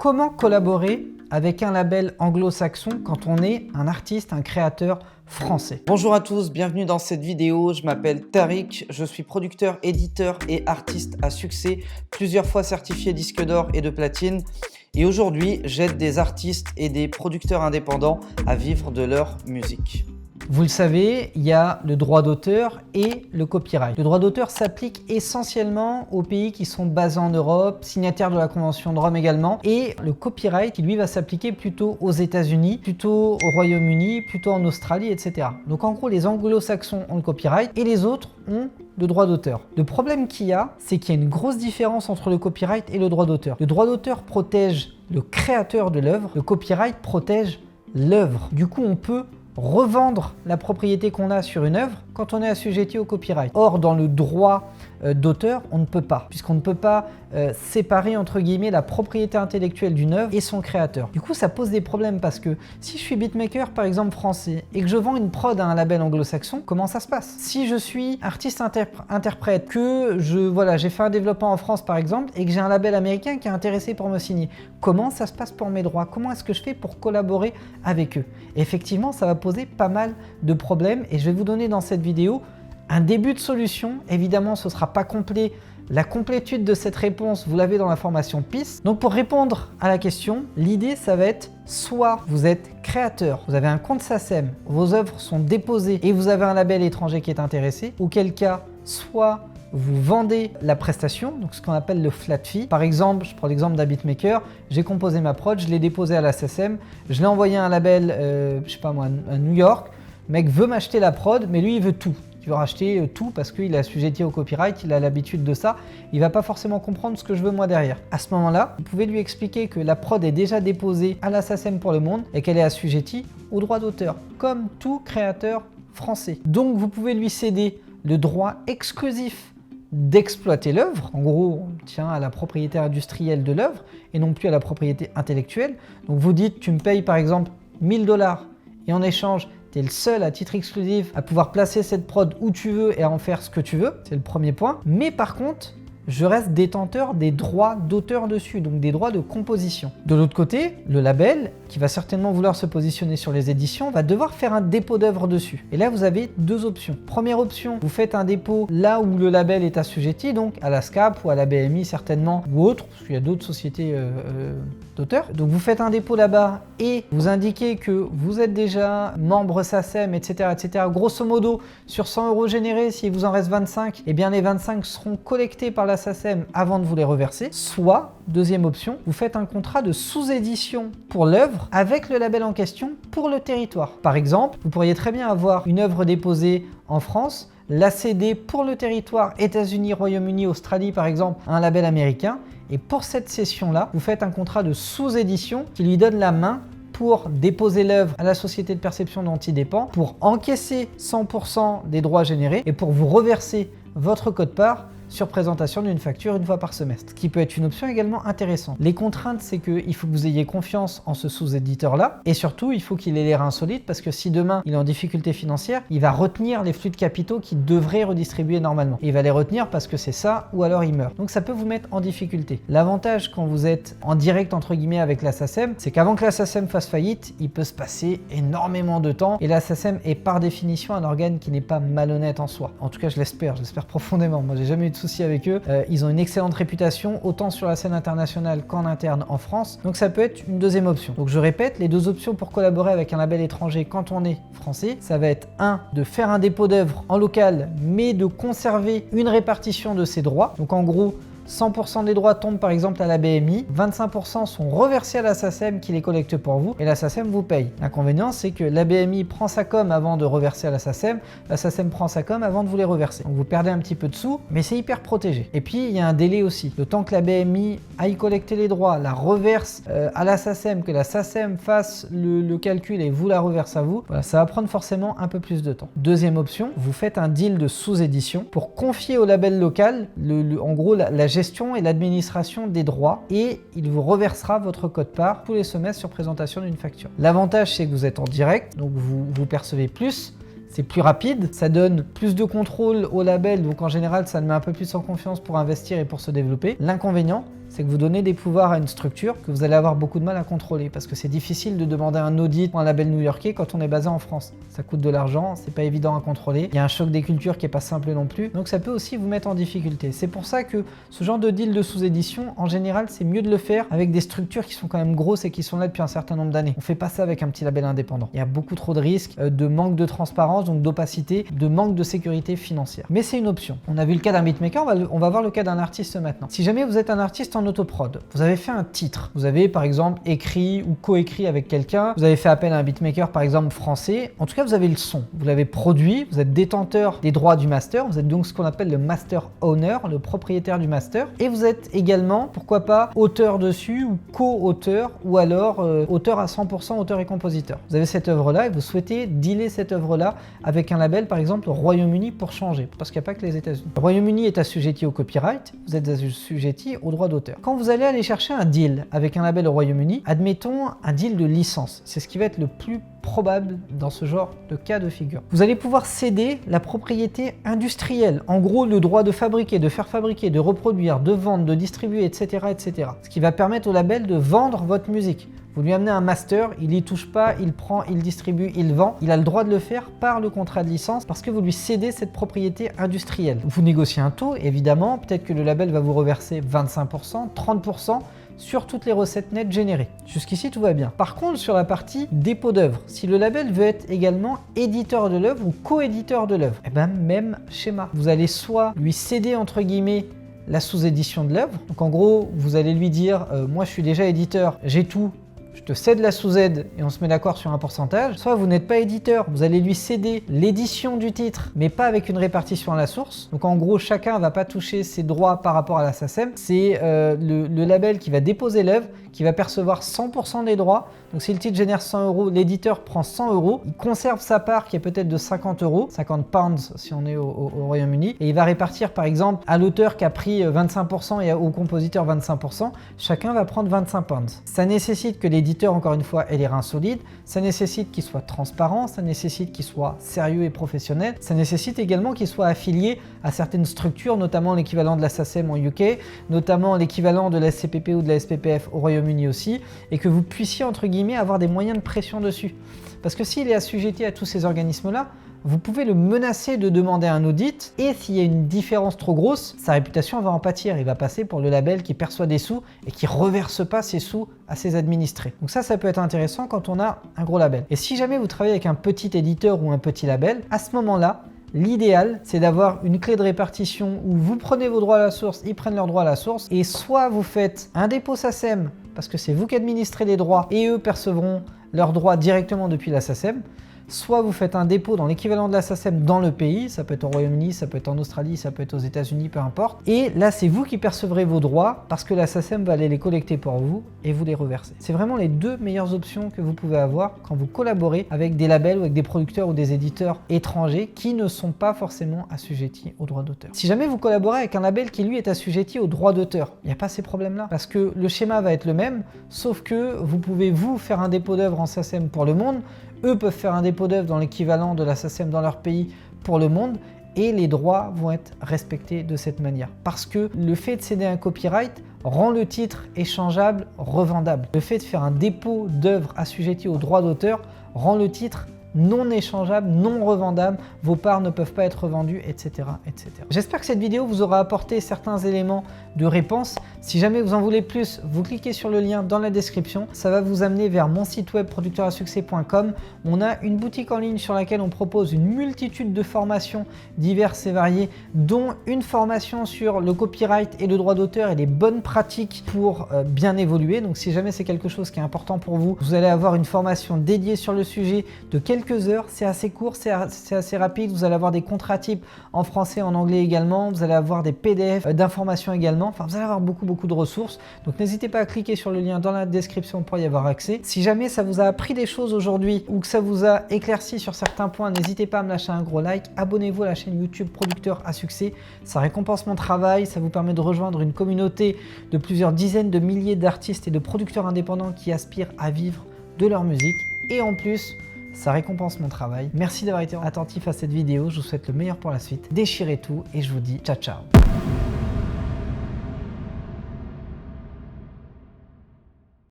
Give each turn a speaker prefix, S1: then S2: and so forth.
S1: Comment collaborer avec un label anglo-saxon quand on est un artiste, un créateur français? Bonjour à tous, bienvenue dans cette vidéo. Je m'appelle Tariq, je suis producteur, éditeur et artiste à succès, plusieurs fois certifié disque d'or et de platine. Et aujourd'hui, j'aide des artistes et des producteurs indépendants à vivre de leur musique. Vous le savez, il y a le droit d'auteur et le copyright. Le droit d'auteur s'applique essentiellement aux pays qui sont basés en Europe, signataires de la Convention de Rome également, et le copyright qui lui va s'appliquer plutôt aux États-Unis, plutôt au Royaume-Uni, plutôt en Australie, etc. Donc en gros, les anglo-saxons ont le copyright et les autres ont le droit d'auteur. Le problème qu'il y a, c'est qu'il y a une grosse différence entre le copyright et le droit d'auteur. Le droit d'auteur protège le créateur de l'œuvre, le copyright protège l'œuvre. Du coup, on peut revendre la propriété qu'on a sur une œuvre quand on est assujetti au copyright. Or, dans le droit d'auteur, on ne peut pas, puisqu'on ne peut pas séparer entre guillemets la propriété intellectuelle d'une œuvre et son créateur. Du coup, ça pose des problèmes parce que si je suis beatmaker, par exemple français, et que je vends une prod à un label anglo-saxon, comment ça se passe? Si je suis artiste interprète, que j'ai fait un développement en France par exemple, et que j'ai un label américain qui est intéressé pour me signer, comment ça se passe pour mes droits? Comment est-ce que je fais pour collaborer avec eux? Et effectivement, ça va poser pas mal de problèmes et je vais vous donner dans cette vidéo un début de solution. Évidemment, ce ne sera pas complet. La complétude de cette réponse, vous l'avez dans la formation PIS. Donc pour répondre à la question, l'idée, ça va être soit vous êtes créateur, vous avez un compte SACEM, vos œuvres sont déposées et vous avez un label étranger qui est intéressé, auquel cas, soit vous vendez la prestation, donc ce qu'on appelle le flat fee. Par exemple, je prends l'exemple d'un beatmaker, j'ai composé ma prod, je l'ai déposé à la SACEM, je l'ai envoyé à un label, je sais pas moi, à New York, le mec veut m'acheter la prod, mais lui il veut tout. Il veut racheter tout parce qu'il est assujetti au copyright, il a l'habitude de ça, il va pas forcément comprendre ce que je veux moi derrière. À ce moment-là, vous pouvez lui expliquer que la prod est déjà déposée à la SACEM pour le monde et qu'elle est assujettie au droit d'auteur, comme tout créateur français. Donc vous pouvez lui céder le droit exclusif d'exploiter l'œuvre. En gros, on tient à la propriété industrielle de l'œuvre et non plus à la propriété intellectuelle. Donc vous dites, tu me payes par exemple 1000 $ et en échange, tu es le seul à titre exclusif à pouvoir placer cette prod où tu veux et à en faire ce que tu veux. C'est le premier point. Mais par contre, je reste détenteur des droits d'auteur dessus, donc des droits de composition. De l'autre côté, le label, qui va certainement vouloir se positionner sur les éditions, va devoir faire un dépôt d'œuvre dessus. Et là, vous avez deux options. Première option, vous faites un dépôt là où le label est assujetti, donc à la SCAP ou à la BMI certainement, ou autre, parce qu'il y a d'autres sociétés d'auteurs. Donc vous faites un dépôt là-bas et vous indiquez que vous êtes déjà membre SACEM, etc., etc. Grosso modo, sur 100 € générés, s'il vous en reste 25, eh bien les 25 seront collectés par la SACEM avant de vous les reverser. Soit, deuxième option, vous faites un contrat de sous-édition pour l'œuvre avec le label en question pour le territoire. Par exemple, vous pourriez très bien avoir une œuvre déposée en France, la céder pour le territoire États-Unis, Royaume-Uni, Australie par exemple, à un label américain. Et pour cette session-là, vous faites un contrat de sous-édition qui lui donne la main pour déposer l'œuvre à la société de perception dont il dépend, pour encaisser 100% des droits générés et pour vous reverser votre quote-part sur présentation d'une facture une fois par semestre, ce qui peut être une option également intéressante. Les contraintes, c'est qu'il faut que vous ayez confiance en ce sous-éditeur-là et surtout, il faut qu'il ait les reins solides parce que si demain, il est en difficulté financière, il va retenir les flux de capitaux qu'il devrait redistribuer normalement. Et il va les retenir parce que c'est ça ou alors il meurt. Donc ça peut vous mettre en difficulté. L'avantage quand vous êtes en direct entre guillemets avec la SACEM, c'est qu'avant que la SACEM fasse faillite, il peut se passer énormément de temps et la SACEM est par définition un organe qui n'est pas malhonnête en soi. En tout cas, je l'espère profondément. Moi, j'ai jamais eu de soucis avec eux. Ils ont une excellente réputation, autant sur la scène internationale qu'en interne en France. Donc ça peut être une deuxième option. Donc je répète, les deux options pour collaborer avec un label étranger quand on est français, ça va être de faire un dépôt d'œuvre en local, mais de conserver une répartition de ses droits. Donc en gros, 100% des droits tombent par exemple à la BMI, 25% sont reversés à la SACEM qui les collecte pour vous et la SACEM vous paye. L'inconvénient, c'est que la BMI prend sa com avant de reverser à la SACEM prend sa com avant de vous les reverser. Donc vous perdez un petit peu de sous, mais c'est hyper protégé. Et puis il y a un délai aussi. Le temps que la BMI aille collecter les droits, la reverse à la SACEM, que la SACEM fasse le calcul et vous la reverse à vous, voilà, ça va prendre forcément un peu plus de temps. Deuxième option, vous faites un deal de sous-édition pour confier au label local, en gros, la gestion et l'administration des droits et il vous reversera votre quote-part tous les semestres sur présentation d'une facture. L'avantage, c'est que vous êtes en direct, donc vous percevez plus. C'est plus rapide, ça donne plus de contrôle au label, donc en général ça le met un peu plus en confiance pour investir et pour se développer. L'inconvénient, c'est que vous donnez des pouvoirs à une structure que vous allez avoir beaucoup de mal à contrôler parce que c'est difficile de demander un audit pour un label new-yorkais quand on est basé en France. Ça coûte de l'argent, c'est pas évident à contrôler. Il y a un choc des cultures qui est pas simple non plus. Donc ça peut aussi vous mettre en difficulté. C'est pour ça que ce genre de deal de sous-édition, en général, c'est mieux de le faire avec des structures qui sont quand même grosses et qui sont là depuis un certain nombre d'années. On fait pas ça avec un petit label indépendant. Il y a beaucoup trop de risques, de manque de transparence, donc d'opacité, de manque de sécurité financière. Mais c'est une option. On a vu le cas d'un beatmaker, on va voir le cas d'un artiste maintenant. Si jamais vous êtes un artiste en autoprod, vous avez fait un titre, vous avez par exemple écrit ou coécrit avec quelqu'un, vous avez fait appel à un beatmaker par exemple français, en tout cas vous avez le son, vous l'avez produit, vous êtes détenteur des droits du master, vous êtes donc ce qu'on appelle le master owner, le propriétaire du master, et vous êtes également, pourquoi pas, auteur dessus ou co-auteur ou alors auteur à 100%, auteur et compositeur. Vous avez cette œuvre-là et vous souhaitez dealer cette œuvre-là avec un label par exemple au Royaume-Uni pour changer, parce qu'il n'y a pas que les États-Unis. Le Royaume-Uni est assujetti au copyright, vous êtes assujetti aux droits d'auteur. Quand vous allez aller chercher un deal avec un label au Royaume-Uni, admettons un deal de licence, c'est ce qui va être le plus probable dans ce genre de cas de figure. Vous allez pouvoir céder la propriété industrielle, en gros le droit de fabriquer, de faire fabriquer, de reproduire, de vendre, de distribuer, etc., etc. Ce qui va permettre au label de vendre votre musique. Vous lui amenez un master, il n'y touche pas, il prend, il distribue, il vend. Il a le droit de le faire par le contrat de licence parce que vous lui cédez cette propriété industrielle. Vous négociez un taux, évidemment, peut-être que le label va vous reverser 25%, 30%, sur toutes les recettes nettes générées. Jusqu'ici, tout va bien. Par contre, sur la partie dépôt d'œuvre, si le label veut être également éditeur de l'œuvre ou co-éditeur de l'œuvre, eh ben même schéma. Vous allez soit lui céder entre guillemets la sous-édition de l'œuvre. Donc en gros, vous allez lui dire moi je suis déjà éditeur, j'ai tout. Je te cède la sous-aide et on se met d'accord sur un pourcentage. Soit vous n'êtes pas éditeur, vous allez lui céder l'édition du titre, mais pas avec une répartition à la source. Donc en gros, chacun ne va pas toucher ses droits par rapport à la SACEM. C'est le label qui va déposer l'œuvre, qui va percevoir 100% des droits. Donc si le titre génère 100 €, l'éditeur prend 100 €, il conserve sa part qui est peut-être de 50 €, 50 pounds si on est au Royaume-Uni, et il va répartir par exemple à l'auteur qui a pris 25% et au compositeur 25%, chacun va prendre 25 pounds. Ça nécessite que l'éditeur, encore une fois, ait les reins solides, ça nécessite qu'il soit transparent, ça nécessite qu'il soit sérieux et professionnel, ça nécessite également qu'il soit affilié à certaines structures, notamment l'équivalent de la SACEM en UK, notamment l'équivalent de la SCPP ou de la SPPF au Royaume-Uni aussi, et que vous puissiez entre guillemets avoir des moyens de pression dessus. Parce que s'il est assujetti à tous ces organismes-là, vous pouvez le menacer de demander un audit et s'il y a une différence trop grosse, sa réputation va en pâtir. Il va passer pour le label qui perçoit des sous et qui reverse pas ses sous à ses administrés. Donc ça peut être intéressant quand on a un gros label. Et si jamais vous travaillez avec un petit éditeur ou un petit label, à ce moment-là, l'idéal, c'est d'avoir une clé de répartition où vous prenez vos droits à la source, ils prennent leurs droits à la source, et soit vous faites un dépôt SACEM, parce que c'est vous qui administrez les droits, et eux percevront leurs droits directement depuis la SACEM, soit vous faites un dépôt dans l'équivalent de la SACEM dans le pays, ça peut être au Royaume-Uni, ça peut être en Australie, ça peut être aux États-Unis, peu importe. Et là, c'est vous qui percevrez vos droits parce que la SACEM va aller les collecter pour vous et vous les reverser. C'est vraiment les deux meilleures options que vous pouvez avoir quand vous collaborez avec des labels ou avec des producteurs ou des éditeurs étrangers qui ne sont pas forcément assujettis aux droits d'auteur. Si jamais vous collaborez avec un label qui lui est assujetti aux droits d'auteur, il n'y a pas ces problèmes-là parce que le schéma va être le même, sauf que vous pouvez vous faire un dépôt d'œuvre en SACEM pour le monde. Eux peuvent faire un dépôt d'œuvre dans l'équivalent de la SACEM dans leur pays pour le monde et les droits vont être respectés de cette manière. Parce que le fait de céder un copyright rend le titre échangeable, revendable. Le fait de faire un dépôt d'œuvre assujetti aux droits d'auteur rend le titre non échangeable, non revendable, vos parts ne peuvent pas être revendues, etc., etc. J'espère que cette vidéo vous aura apporté certains éléments de réponse. Si jamais vous en voulez plus, vous cliquez sur le lien dans la description. Ça va vous amener vers mon site web producteurasuccès.com. On a une boutique en ligne sur laquelle on propose une multitude de formations diverses et variées, dont une formation sur le copyright et le droit d'auteur et les bonnes pratiques pour bien évoluer. Donc si jamais c'est quelque chose qui est important pour vous, vous allez avoir une formation dédiée sur le sujet de quelques heures, c'est assez court, c'est assez rapide, vous allez avoir des contrats types en français, en anglais également, vous allez avoir des PDF d'informations également, enfin vous allez avoir beaucoup de ressources, donc n'hésitez pas à cliquer sur le lien dans la description pour y avoir accès. Si jamais ça vous a appris des choses aujourd'hui ou que ça vous a éclairci sur certains points, n'hésitez pas à me lâcher un gros like, abonnez-vous à la chaîne YouTube Producteur à Succès, ça récompense mon travail, ça vous permet de rejoindre une communauté de plusieurs dizaines de milliers d'artistes et de producteurs indépendants qui aspirent à vivre de leur musique et en plus, ça récompense mon travail. Merci d'avoir été attentif à cette vidéo. Je vous souhaite le meilleur pour la suite. Déchirez tout et je vous dis ciao ciao.